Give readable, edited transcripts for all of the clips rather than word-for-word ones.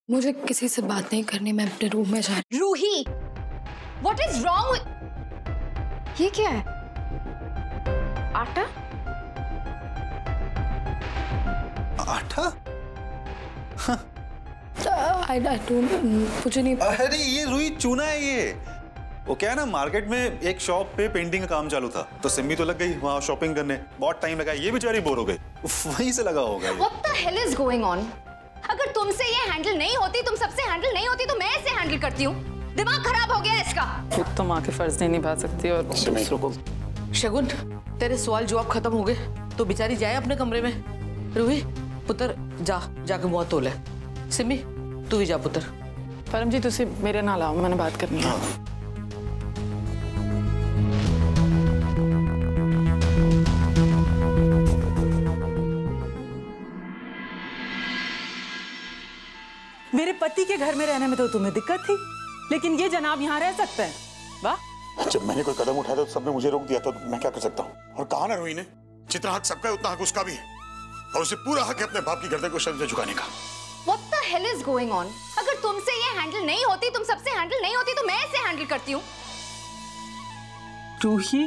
मुझे किसी से बात नहीं करनी, मैं अपने रूम में जा रही हूँ। Ruhi, what is wrong with... ये क्या है? आटा? आटा? I don't, मुझे नहीं। अरे ये रूही चूना है ये। वो क्या है ना, मार्केट में एक शॉप पे पेंटिंग का काम चालू था, तो सिम्मी तो लग गई वहाँ शॉपिंग करने। बहुत टाइम लगा, ये बेचारी बोर हो गई, वहीं से लगा होगा। What the hell is going on? अगर तुमसे ये हैंडल नहीं होती, तुम सबसे हैंडल नहीं होती, तो मैं इसे हैंडल करती हूँ। दिमाग खराब हो गया इसका। खुद तो माँ के फर्ज नहीं निभा सकती और दूसरों को। शगुन, तेरे सवाल जवाब खत्म हो गए तो बेचारी जाए अपने कमरे में। रूही पुत्र जाके मुंह धो ले। सिमी तू भी जा पुत्र। परम जी तुसी मेरे नाल आओ, मैंने बात करनी है। मेरे पति के घर में रहने में तो तुम्हें दिक्कत थी, लेकिन ये जनाब यहाँ रह सकते हैं। वाह। जब मैंने कोई कदम उठाया तो सबने मुझे रोक दिया, तो मैं क्या कर सकता हूँ? और कहा ना रूही ने, जितना हक सबका है उतना हक उसका भी है, और उसे पूरा हक है अपने बाप की गर्दन को शर्म से झुकाने का। What the hell is going on? अगर तुमसे ये हैंडल नहीं होती, तुम सबसे हैंडल नहीं होती, तो मैं इसे हैंडल करती हूँ। रूही,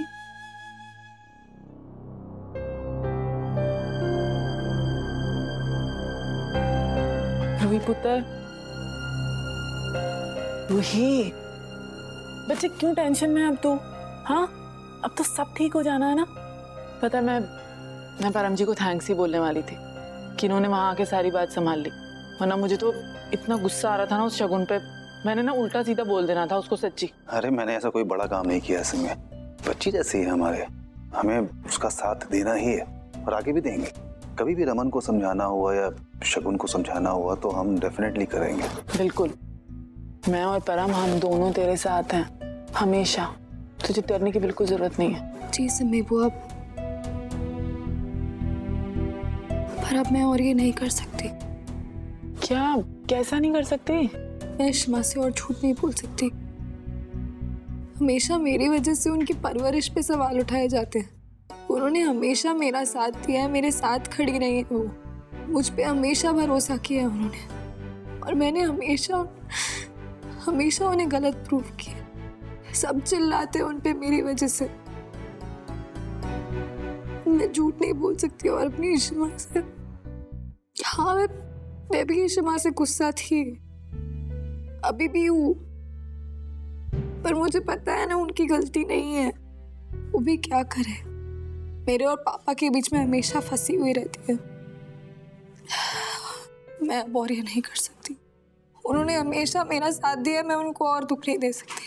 रूही पुत्र, रूही बच्चे क्यों टेंशन में अब तू? हाँ, अब तो सब ठीक हो जाना है ना। पता है मैं परम जी को थैंक्स ही बोलने वाली थी कि इन्होंने वहां आके सारी बात संभाल ली, वरना मुझे तो इतना गुस्सा आ रहा था ना उस शगुन पे, मैंने ना उल्टा सीधा बोल देना था उसको सच्ची। अरे मैंने ऐसा कोई बड़ा काम नहीं किया ऐसे में, बच्ची जैसी है हमारे, हमें उसका साथ देना ही है और आगे भी देंगे। कभी भी रमन को समझाना हुआ या शगुन को समझाना हुआ तो हम डेफिनेटली करेंगे। बिल्कुल, मैं और परम हम दोनों तेरे साथ हैं हमेशा, तुझे डरने की बिल्कुल जरूरत नहीं है। जी सिम्मी बुआ, पर अब मैं और ये नहीं कर सकती। क्या? कैसा नहीं कर सकती? मैं शमा से और झूठ नहीं बोल सकती। हमेशा मेरी वजह से उनकी परवरिश पे सवाल उठाए जाते हैं। उन्होंने हमेशा मेरा साथ दिया है, मेरे साथ खड़ी रही है, वो मुझ पे हमेशा भरोसा किया उन्होंने, और मैंने हमेशा उन्हें गलत प्रूव किया। सब चिल्लाते उन पे मेरी वजह से। मैं झूठ नहीं बोल सकती और अपनी शमा से, हाँ मैं भी शमा से गुस्सा थी, अभी भी हूँ, पर मुझे पता है ना उनकी गलती नहीं है। वो भी क्या करे, मेरे और पापा के बीच में हमेशा फंसी हुई रहती है। मैं अब और ये नहीं कर सकती। उन्होंने हमेशा मेरा साथ दिया, मैं उनको और दुख नहीं दे सकती।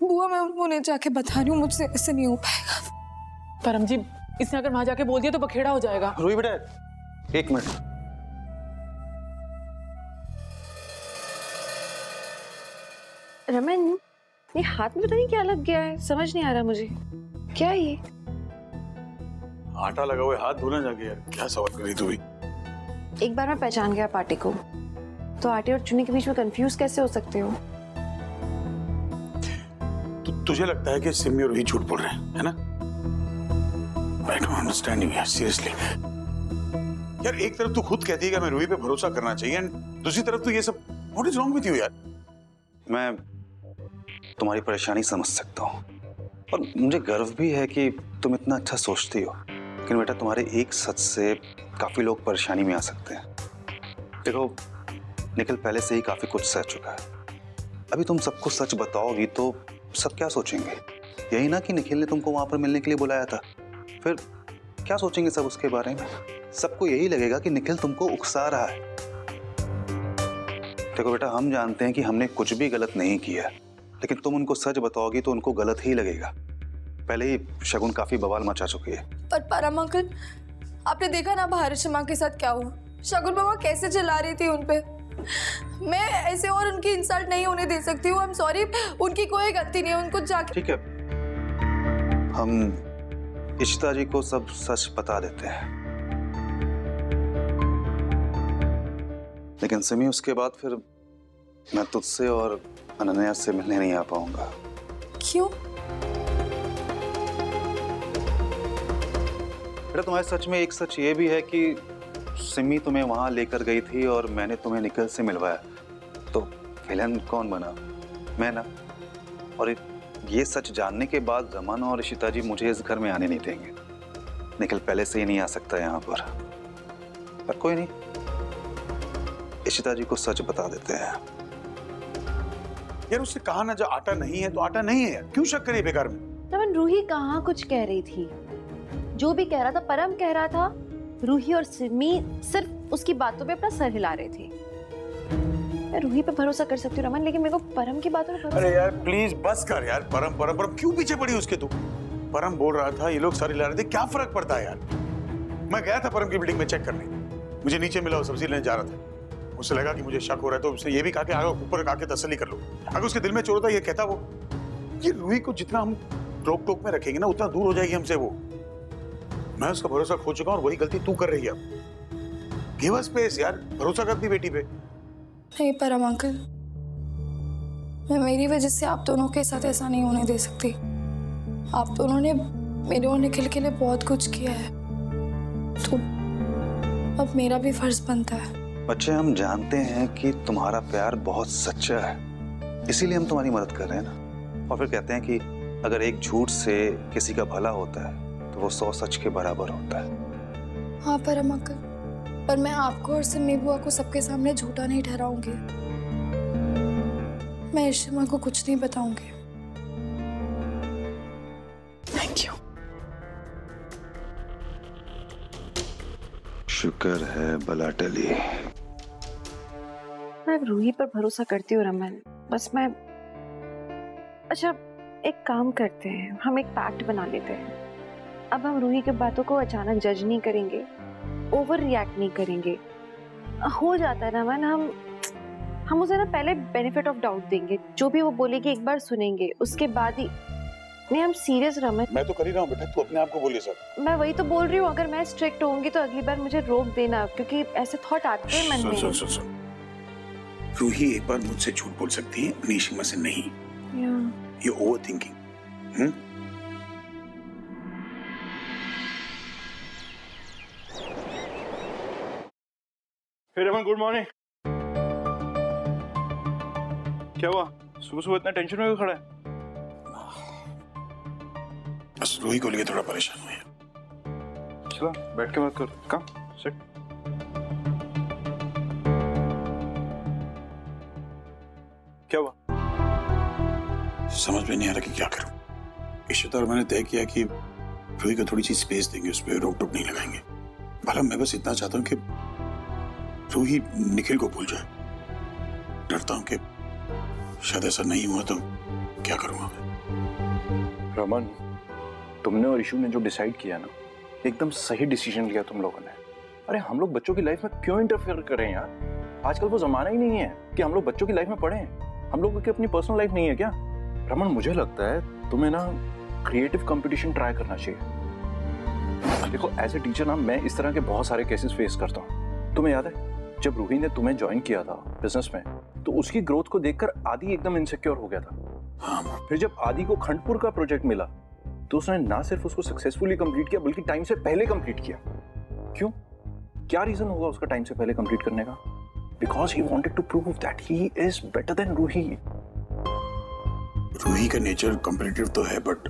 बुआ मैं उन्हें जाके बता रही हूँ, मुझसे ऐसे नहीं हो पाएगा। परम जी, इसने अगर वहां जाके बोल दिया तो बखेड़ा हो जाएगा। रूही बेटा एक मिनट। रमन, ये हाथ में पता नहीं क्या लग गया है, समझ नहीं आ रहा मुझे। क्या है ये? आटा लगा हुआ हाथ धोना जाके। यार क्या सवाल कर रही तू भी? एक बार मैं पहचान गया पार्टी को, तो आटे और चुनी के बीच में कंफ्यूज कैसे हो सकते हो? तुझे लगता है कि सिमी और रूही झूठ बोल रहे हैं, है ना? I don't understand you, यार सीरियसली। यार एक तरफ तू खुद कहती है कि हमें रूही पे भरोसा करना चाहिए, एंड दूसरी तरफ तू ये सब, what is wrong with you यार? मैं तुम्हारी परेशानी समझ सकता हूँ और मुझे गर्व भी है कि तुम इतना अच्छा सोचती हो, लेकिन बेटा तुम्हारे एक सच से काफी लोग परेशानी में आ सकते हैं। देखो निखिल पहले से ही काफी कुछ सह चुका है, अभी तुम सबको सच बताओगी तो सब क्या सोचेंगे? यही ना कि निखिल ने तुमको वहां पर मिलने के लिए बुलाया था, फिर क्या सोचेंगे सब उसके बारे में? सबको यही लगेगा कि निखिल तुमको उकसा रहा है। देखो बेटा हम जानते हैं कि हमने कुछ भी गलत नहीं किया, लेकिन तुम उनको सच बताओगी तो उनको गलत ही लगेगा। पहले ही शगुन काफी बवाल मचा चुकी है। पर परम अंकल, आपने देखा ना बाहर शमा के साथ क्या हुआ? शगुन मामा कैसे चिल्ला रही थी उनपे। मैं ऐसे और उनकी इंसल्ट नहीं होने दे सकती हूँ। आई एम सॉरी, उनकी कोई गलती नहीं है, उनको जाके। ठीक है, हम इशिता जी को सब सच बता देते हैं, लेकिन सिमी उसके बाद फिर मैं तुझसे और अनन्या से मिलने नहीं आ पाऊंगा। क्यों? बेटा तुम्हारे सच में एक सच ये भी है कि सिमी तुम्हें वहां लेकर गई थी और मैंने तुम्हें निखिल से मिलवाया, तो विलन कौन बना? मैं ना। और ये सच जानने के बाद रमन और इशिता जी मुझे इस घर में आने नहीं देंगे। निखिल पहले से ही नहीं आ सकता यहाँ पर कोई नहीं, इशिता जी को सच बता देते हैं। यार उससे कहा ना, जो आटा नहीं है तो आटा नहीं है यार, क्यों शक करिए बेकार में? रमन, रूही कहाँ कुछ कह रही थी। जो भी कह रहा था परम कह रहा था। रूही और सिमी सिर्फ उसकी बातों पे अपना सर हिला रहे थे। मैं रूही पे भरोसा कर सकती हूँ रमन, लेकिन मेरे को परम की बातों पे भरोसा। अरे यार प्लीज बस कर यार। परम परम परम क्यों पीछे पड़ी उसके? तू परम बोल रहा था, ये लोग सारे ला रहे थे, क्या फर्क पड़ता है यार? मैं गया था परम की बिल्डिंग में चेक करने, मुझे नीचे मिला, वो सब्जी लेने जा रहा था। मुझसे लगा कि मुझे शक हो रहा है, तो उसने ये भी कहा कि आगे ऊपर आके तसल्ली कर लो। अगर उसके दिल में चोर था, ये कहता वो, ये रूही को जितना हम रोक टोक में रखेंगे ना, उतना दूर हो जाएगी हमसे वो। मैं उसका भरोसा खो चुका हूँ और वही गलती तू कर रही है अब। गिव अस स्पेस यार, भरोसा कर दी बेटी पे। नहीं परम अंकल, मैं मेरी वजह से आप दोनों के साथ ऐसा नहीं होने दे सकती। आप दोनों ने मेरे और निखिल के लिए बहुत कुछ किया है, तो अब मेरा भी फर्ज बनता है। बच्चे, हम जानते हैं कि तुम्हारा प्यार बहुत सच्चा है, इसीलिए हम तुम्हारी मदद कर रहे हैं ना। और फिर कहते हैं कि अगर एक झूठ से किसी का भला होता है तो वो 100 सच के बराबर होता है। हाँ परम अंकल, पर मैं आपको और सिमी बुआ को सबके सामने झूठा नहीं ठहराऊंगी। मैं इशिमा को कुछ नहीं बताऊंगी। Thank you. शुक्र है बला टली। मैं रूही पर भरोसा करती हूँ रमन, बस मैं। अच्छा एक काम करते हैं, हम एक पैक्ट बना लेते हैं। अब हम रूही की बातों को अचानक जज नहीं करेंगे, ओवर रिएक्ट नहीं करेंगे। हो जाता है रमन, हम उसे ना पहले बेनिफिट ऑफ डाउट देंगे। जो भी वो बोलेगी एक बार सुनेंगे, उसके बाद ही। नहीं हम सीरियस रमन। मैं तो कर ही रहा हूँ बेटा, तू अपने आप को बोले सब। मैं वही तो बोल रही हूँ, अगर मैं स्ट्रिक्ट होंगी तो अगली बार मुझे रोक देना, क्योंकि ऐसे थॉट आते हैं मन में। सुन। रूही एक बार मुझसे झूठ बोल सकती है, अपनी इशिमा से नहीं। ये over thinking. Raman good morning. क्या हुआ? सुबह सुबह इतना टेंशन में क्यों खड़ा है? बस रूही को लेकर थोड़ा परेशान हुए। चलो बैठ के बात कर। Come sit. क्या हुआ? समझ में नहीं आ रहा कि क्या करूं। इशिता और मैंने तय किया कि रूही को थोड़ी सी स्पेस देंगे, उस पर रोक टोक नहीं लगाएंगे। भला मैं बस इतना चाहता हूं कि रूही निखिल को भूल जाए। डरता हूं कि शायद ऐसा नहीं हुआ तो क्या करूंगा मैं। रमन, तुमने और इशू ने जो डिसाइड किया ना, एकदम सही डिसीजन लिया तुम लोगों ने। अरे हम लोग बच्चों की लाइफ में क्यों इंटरफेयर करें यार? आजकल वो जमाना ही नहीं है कि हम लोग बच्चों की लाइफ में पढ़ें। हम लोगों की अपनी पर्सनल लाइफ नहीं है क्या? रमन मुझे लगता है तुम्हें ना क्रिएटिव कंपटीशन ट्राई करना चाहिए। देखो एज ए टीचर ना मैं इस तरह के बहुत सारे केसेस फेस करता हूँ। तुम्हें याद है जब रूही ने तुम्हें ज्वाइन किया था बिजनेस में, तो उसकी ग्रोथ को देखकर आदि एकदम इनसिक्योर हो गया था। फिर जब आदि को खंडपुर का प्रोजेक्ट मिला तो उसने ना सिर्फ उसको सक्सेसफुली कंप्लीट किया बल्कि टाइम से पहले कंप्लीट किया। क्यों? क्या रीजन होगा उसका टाइम से पहले कंप्लीट करने का? Because he wanted to prove that he is better than Ruhi. Ruhi का नेचर कॉम्पिटिटिव तो है, but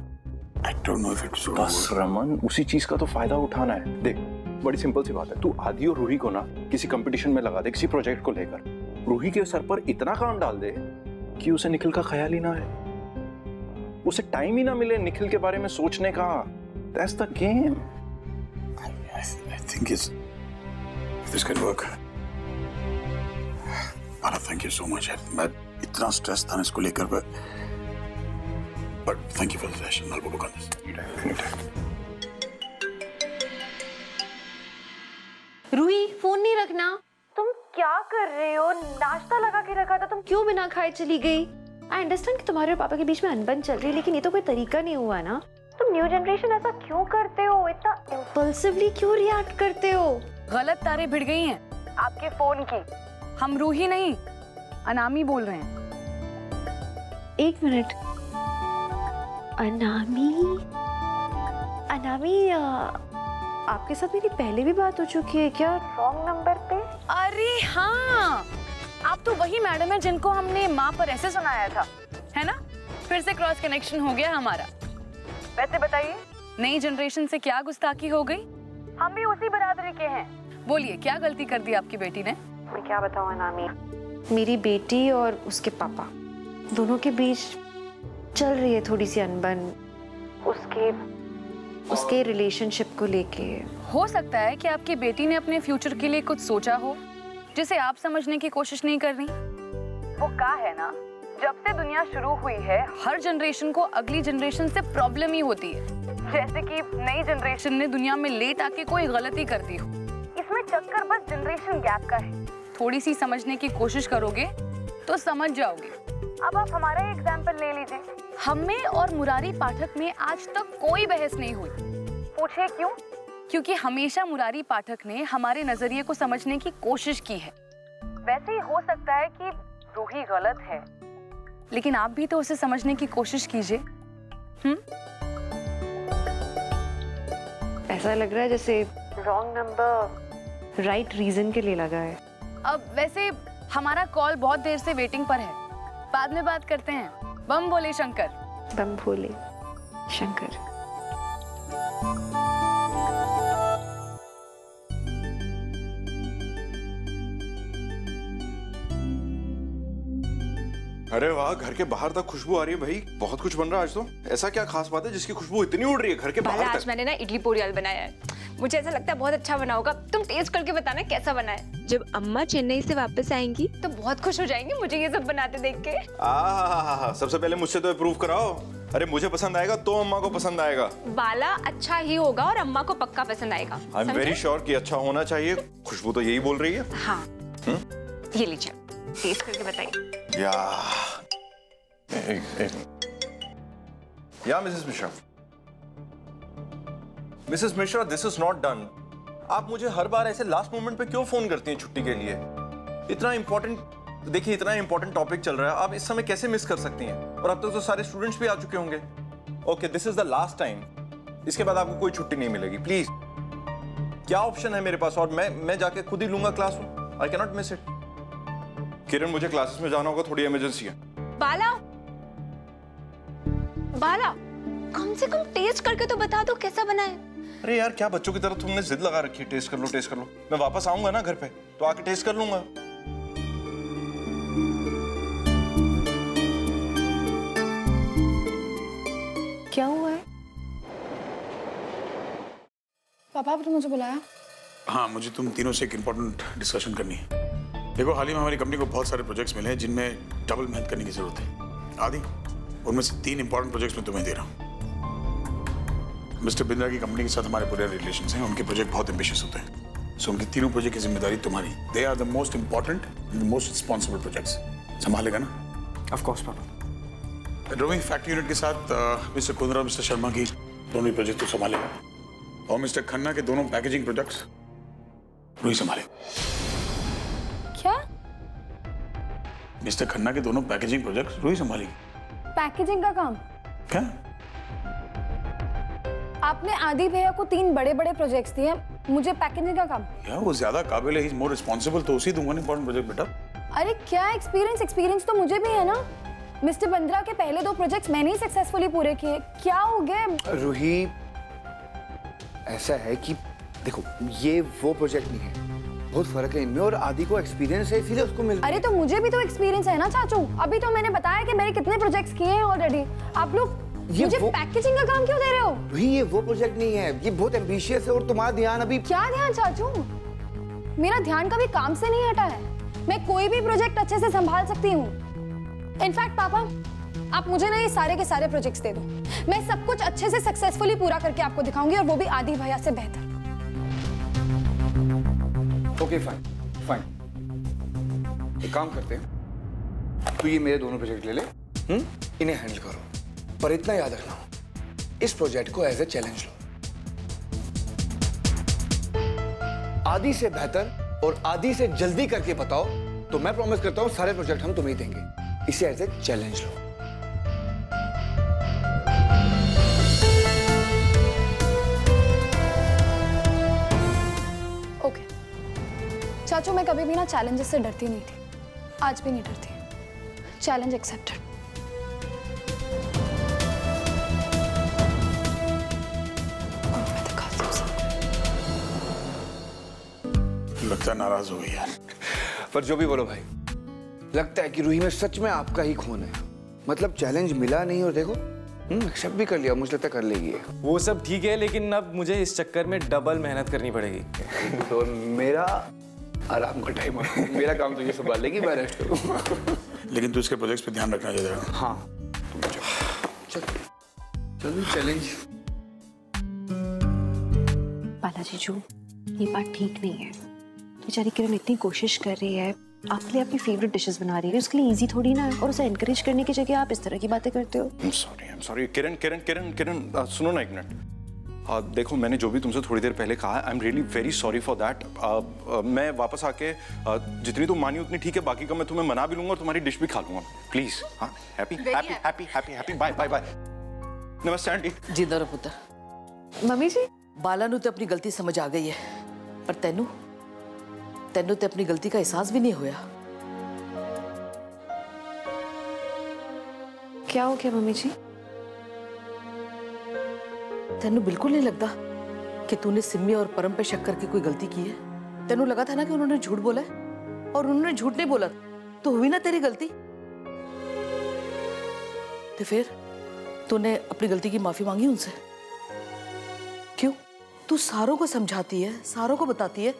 I don't know if it's बस रमन उसी चीज का तो फायदा उठाना है। देख बड़ी सिंपल सी बात है, तू आदि और रूही को ना किसी कंपटीशन में लगा दे, किसी प्रोजेक्ट को लेकर। रूही के सर पर इतना काम डाल दे कि उसे निखिल का ख्याल ही ना है, उसे टाइम ही ना मिले निखिल के बारे में सोचने का। That's the game. I think this can work. Bala, thank you so much. मैं इतना स्ट्रेस था इसको लेकर, but thank you for the session. I'll work on this. Ruhi phone नहीं रखना। तुम क्या कर रहे हो? नाश्ता लगा के रखा था, तुम क्यों बिना खाए चली गई? आई अंडरस्टैंड कि तुम्हारे और पापा के बीच में अनबन चल रही है, लेकिन ये तो कोई तरीका नहीं हुआ ना। तुम न्यू जनरेशन ऐसा क्यों करते हो? इतना इम्पल्सिवली क्यों रिएक्ट करते हो? गलत तारे भिड़ गई हैं आपके फोन की। हम रूही नहीं, अनामी बोल रहे हैं। एक मिनट, अनामी? अनामी आपके साथ मेरी पहले भी बात हो चुकी है क्या रॉन्ग नंबर पे? अरे हाँ, आप तो वही मैडम है जिनको हमने माँ पर ऐसे सुनाया था, है ना? फिर से क्रॉस कनेक्शन हो गया हमारा। वैसे बताइए, नई जनरेशन से क्या गुस्ताखी हो गई? हम भी उसी बरादरी के हैं। बोलिए, क्या गलती कर दी आपकी बेटी ने? मैं क्या बताऊँ अनामी, मेरी बेटी और उसके पापा दोनों के बीच चल रही है थोड़ी सी अनबन उसके रिलेशनशिप को लेके। हो सकता है कि आपकी बेटी ने अपने फ्यूचर के लिए कुछ सोचा हो जिसे आप समझने की कोशिश नहीं कर रही। वो क्या है ना, जब से दुनिया शुरू हुई है हर जनरेशन को अगली जनरेशन से प्रॉब्लम ही होती है। जैसे कि नई जनरेशन ने दुनिया में लेट आके कोई गलती कर दी हो। इसमें चक्कर बस जनरेशन गैप का है। थोड़ी सी समझने की कोशिश करोगे तो समझ जाओगे। अब आप हमारा ही एग्जाम्पल ले लीजिए। हम में और मुरारी पाठक में आज तक कोई बहस नहीं हुई। पूछिए क्यों? क्योंकि हमेशा मुरारी पाठक ने हमारे नजरिए को समझने की कोशिश की है। वैसे ही हो सकता है कि रूही गलत है, लेकिन आप भी तो उसे समझने की कोशिश कीजिए। ऐसा लग रहा है जैसे रॉन्ग नंबर राइट रीजन के लिए लगा है। अब वैसे हमारा कॉल बहुत देर से वेटिंग पर है, बाद में बात करते हैं। बम भोले शंकर। बम भोले शंकर। अरे वाह, घर के बाहर तक खुशबू आ रही है भाई। बहुत कुछ बन रहा है आज तो। ऐसा क्या खास बात है जिसकी खुशबू इतनी उड़ रही है घर के बाहर तक? आज मैंने ना इडली पोरियाल बनाया है। मुझे ऐसा लगता है बहुत अच्छा बना होगा। तुम टेस्ट करके बताना कैसा बना है। जब अम्मा चेन्नई से वापस आएंगी तो बहुत खुश हो जाएंगे मुझे ये सब बनाते देख के। सबसे पहले मुझसे तो अप्रूव कराओ। अरे मुझे पसंद आएगा तो अम्मा को पसंद आएगा। बाला अच्छा ही होगा और अम्मा को पक्का पसंद आएगा। आई एम वेरी श्योर कि अच्छा होना चाहिए। खुशबू तो यही बोल रही है। हाँ। ये लीजिए, टेस्ट करके बताइए। या Mrs Mishra, this is not done. आप मुझे हर बार ऐसे लास्ट मोमेंट पे क्यों फोन करती हैं छुट्टी के लिए? इतना इंपॉर्टेंट टॉपिक चल रहा है, आप इस समय कैसे मिस कर सकती हैं? और अब तक तो सारे स्टूडेंट्स भी आ चुके होंगे। Okay, this is the last time. इसके बाद आपको कोई छुट्टी नहीं मिलेगी, प्लीज। क्या ऑप्शन है मेरे पास? और मैं जाके खुद ही लूंगा क्लास में। I can not miss it. Kiran, मुझे क्लासेस में जाना होगा, थोड़ी इमरजेंसी है। बाला, कम से कम टेस्ट करके तो बता दो कैसा बना है। अरे यार, क्या बच्चों की तरह तुमने जिद लगा रखी है? टेस्ट कर लो। मैं वापस आऊंगा ना घर पे, तो आके टेस्ट कर लूंगा। क्या हुआ है? पापा, आपने मुझे बुलाया? हाँ, मुझे तुम तीनों से एक इम्पोर्टेंट डिस्कशन करनी है। देखो, हाल ही में हमारी कंपनी को बहुत सारे प्रोजेक्ट्स मिले हैं जिनमें डबल मेहनत करने की जरूरत है। आदि, उनमें से 3 इंपॉर्टेंट प्रोजेक्ट्स मैं तुम्हें दे रहा हूँ। मिस्टर बिंद्रा की कंपनी के साथ हमारे पूरे रिलेशंस हैं। उनके प्रोजेक्ट बहुत एम्बिशियस होते हैं, सो उनके तीनों प्रोजेक्ट की जिम्मेदारी तुम्हारी। They are the most important and most responsible projects. संभालेगा ना? ऑफ कोर्स पापा। रोहिंग फैक्ट्री यूनिट के साथ मिस्टर कुंद्रा और मिस्टर शर्मा की दोनों प्रोजेक्ट तो संभालेगा, और मिस्टर खन्ना के दोनों पैकेजिंग प्रोजेक्ट्स रोही संभालेगा। क्या? मिस्टर खन्ना के दोनों पैकेजिंग प्रोजेक्ट्स रोही संभालेगी। पैकेजिंग का काम? क्या? आपने आदि भैया को 3 बड़े-बड़े प्रोजेक्ट्स दिए, मुझे पैकेजिंग का काम? यार, वो ज्यादा काबिल है, ही इज मोर रिस्पांसिबल, तो उसी दूंगा ना इंपॉर्टेंट प्रोजेक्ट बेटा। अरे क्या एक्सपीरियंस तो मुझे भी है ना। मिस्टर बिंद्रा के पहले 2 प्रोजेक्ट्स मैंने ही सक्सेसफुली पूरे किए। क्या हो गया? रूही, ऐसा है कि देखो, ये वो प्रोजेक्ट नहीं है, बहुत फर्क है इनमें, और आदि को एक्सपीरियंस है इसीलिए उसको मिल। अरे तो मुझे भी तो एक्सपीरियंस है ना चाचू। अभी तो मैंने बताया कि मैंने कितने प्रोजेक्ट्स किए हैं ऑलरेडी। आप लोग मुझे पैकेजिंग का काम क्यों दे रहे हो? रूही, ये वो प्रोजेक्ट नहीं है, ये बहुत एम्बिशियस है, और तुम्हारा ध्यान अभी। क्या ध्यान चाचू? मेरा ध्यान कभी काम से नहीं हटा है। मैं कोई भी प्रोजेक्ट अच्छे से संभाल सकती हूँ। इनफैक्ट पापा, आप मुझे ना ये सारे के सारे प्रोजेक्ट्स दे दो, मैं सब कुछ अच्छे से सक्सेसफुली पूरा करके आपको दिखाऊंगी, और वो भी आदि भैया से बेहतर। Okay, fine. एक काम करते हैं, तू ये मेरे दोनों प्रोजेक्ट ले ले, इन्हें हैंडल करो, पर इतना याद रखना, इस प्रोजेक्ट को एज ए चैलेंज लो। आदि से बेहतर और आदि से जल्दी करके बताओ, तो मैं प्रॉमिस करता हूं सारे प्रोजेक्ट हम तुम्हें देंगे। इसे एज ए चैलेंज लो। चाचू मैं कभी भी ना चैलेंजेस से डरती नहीं थी, आज भी नहीं डरती। Challenge accepted. लगता है नाराज हो गई यार। पर जो भी बोलो भाई, लगता है कि रूही में सच में आपका ही खून है। मतलब चैलेंज मिला नहीं और देखो एक्सेप्ट भी कर लिया, मुझे लगता है कर लेगी। वो सब ठीक है, लेकिन अब मुझे इस चक्कर में डबल मेहनत करनी पड़ेगी। तो मेरा आराम का टाइम है, मेरा काम तो ये संभाल लेगी, मैं रेस्ट करूँ। लेकिन तू इसके प्रोजेक्ट्स पे ध्यान रखना चाहिए। हाँ चल चैलेंज। बालाजी जो ये बात ठीक नहीं है। बेचारी किरण इतनी कोशिश कर रही है, आपके लिए अपनी फेवरेट डिशेस बना रही है, उसके लिए इजी थोड़ी ना है। और उसे एनकरेज करने की जगह आप इस तरह की बातें करते हो। I'm sorry किरण सुनो ना एक मिनट। देखो मैंने जो भी तुमसे थोड़ी देर पहले कहा, I am really very sorry for that. मैं वापस आके जितनी तुम मानी उतनी ठीक है, बाकी का मैं तुम्हें मना भी लूंगा और तुम्हारी डिश भी खा लूंगा प्लीज। हाँ happy happy happy happy happy bye bye bye. नमस्ते आंटी। जिंदा रहो पुत्र। मम्मी जी बाला नू तो अपनी गलती समझ आ गई है, पर तेनू ते अपनी गलती का एहसास भी नहीं होया। क्या हो गया मम्मी जी? तेनू बिल्कुल नहीं लगता कि तूने सिम्मी और परम पे शक करके कोई गलती की है? तेनू लगा था ना कि उन्होंने झूठ बोला है, और उन्होंने झूठ नहीं बोला तो हुई ना तेरी गलती। तो फिर तूने अपनी गलती की माफी मांगी उनसे क्यों? तू सारों को समझाती है, सारों को बताती है,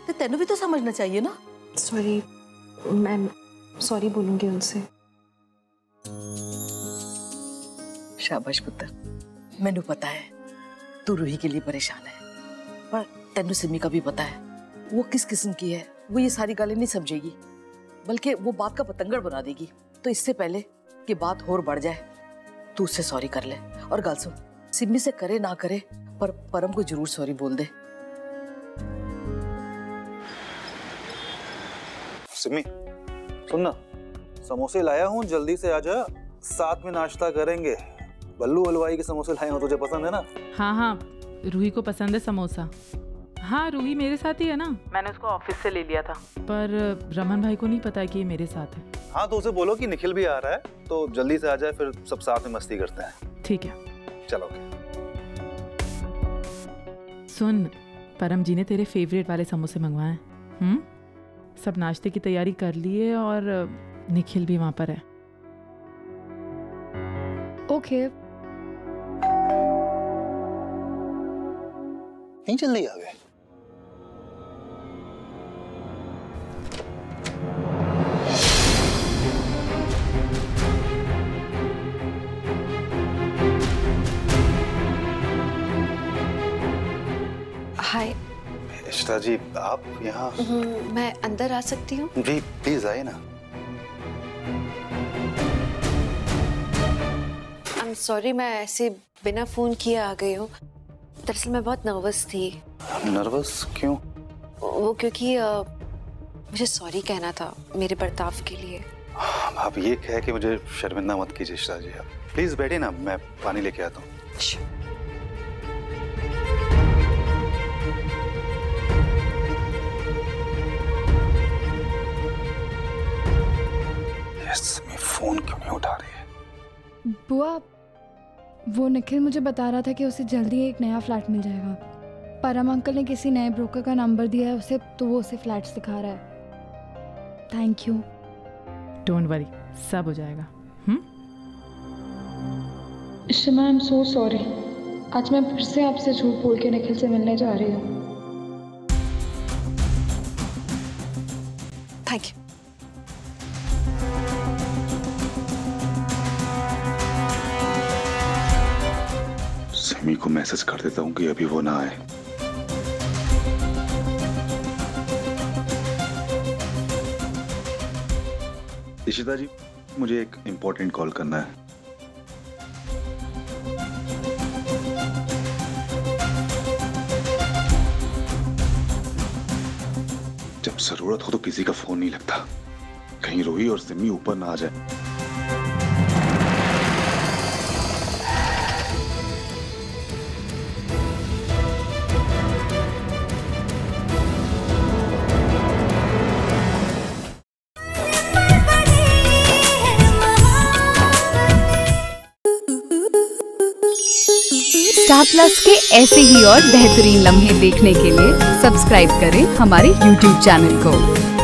तो तेनू भी तो समझना चाहिए ना। सॉरी मैम, सॉरी बोलूंगी उनसे। शाबाश पुत्र, मैनू पता है तू रूही के लिए परेशान है, पर तेनू सिमी का भी पता है वो किस किस्म की है। वो ये सारी गालें नहीं समझेगी, बल्कि वो बात का पतंगड़ बना देगी। तो इससे पहले कि बात और बढ़ जाए, तू उससे सॉरी कर ले। और गाल सुन, सिमी से करे ना करे, पर परम को जरूर सॉरी बोल दे। सिमी सुन ना, समोसे लाया हूँ, जल्दी से आ जा, साथ में नाश्ता करेंगे। बल्लू हलवाई के समोसे लाए हो, तुझे पसंद है ना? हाँ रूही को पसंद है समोसा। हाँ रूही मेरे साथ ही है ना, मैंने उसको ऑफिस से ले लिया था, पर रमन भाई को नहीं पता कि ये मेरे साथ है। हाँ तो उसे बोलो कि निखिल भी आ रहा है, तो जल्दी से आ जाए, फिर सब साथ में मस्ती करते हैं। ठीक है चलो। सुन, परम जी ने तेरे फेवरेट वाले समोसे मंगवाए हैं। सब नाश्ते की तैयारी कर ली है और निखिल भी वहां पर है। ओके नहीं जल्दी आ गए। हाय इश्ता जी, आप यहाँ? मैं अंदर आ सकती हूँ? जी प्लीज आइए ना। आई एम सॉरी, मैं ऐसे बिना फोन किए आ गई हूँ। दरअसल मैं बहुत नर्वस थी। नर्वस क्यों? वो क्योंकि मुझे सॉरी कहना था मेरे बर्ताव के लिए। आप ये कह के मुझे शर्मिंदा मत कीजिए इश्ता जी। आप प्लीज बैठिए ना, मैं पानी लेके आता हूँ। मैं फोन क्यों नहीं उठा रही है? बुआ, वो निखिल मुझे बता रहा था कि उसे जल्दी एक नया फ्लैट मिल जाएगा। परम अंकल ने किसी नए ब्रोकर का नंबर दिया है उसे, तो वो उसे फ्लैट्स दिखा रहा है। Thank you. डोंट वरी, सब हो जाएगा। शिमा, आई एम सो सॉरी। आज मैं फिर से आपसे झूठ बोल के निखिल से मिलने जा रही हूँ। Thank you. सिमी को मैसेज कर देता हूँ कि अभी वो ना आए। इशिता जी, मुझे एक इंपॉर्टेंट कॉल करना है। जब जरूरत हो तो किसी का फोन नहीं लगता, कहीं रूही और सिमी ऊपर ना आ जाए। स्टार प्लस के ऐसे ही और बेहतरीन लम्हे देखने के लिए सब्सक्राइब करें हमारे YouTube चैनल को।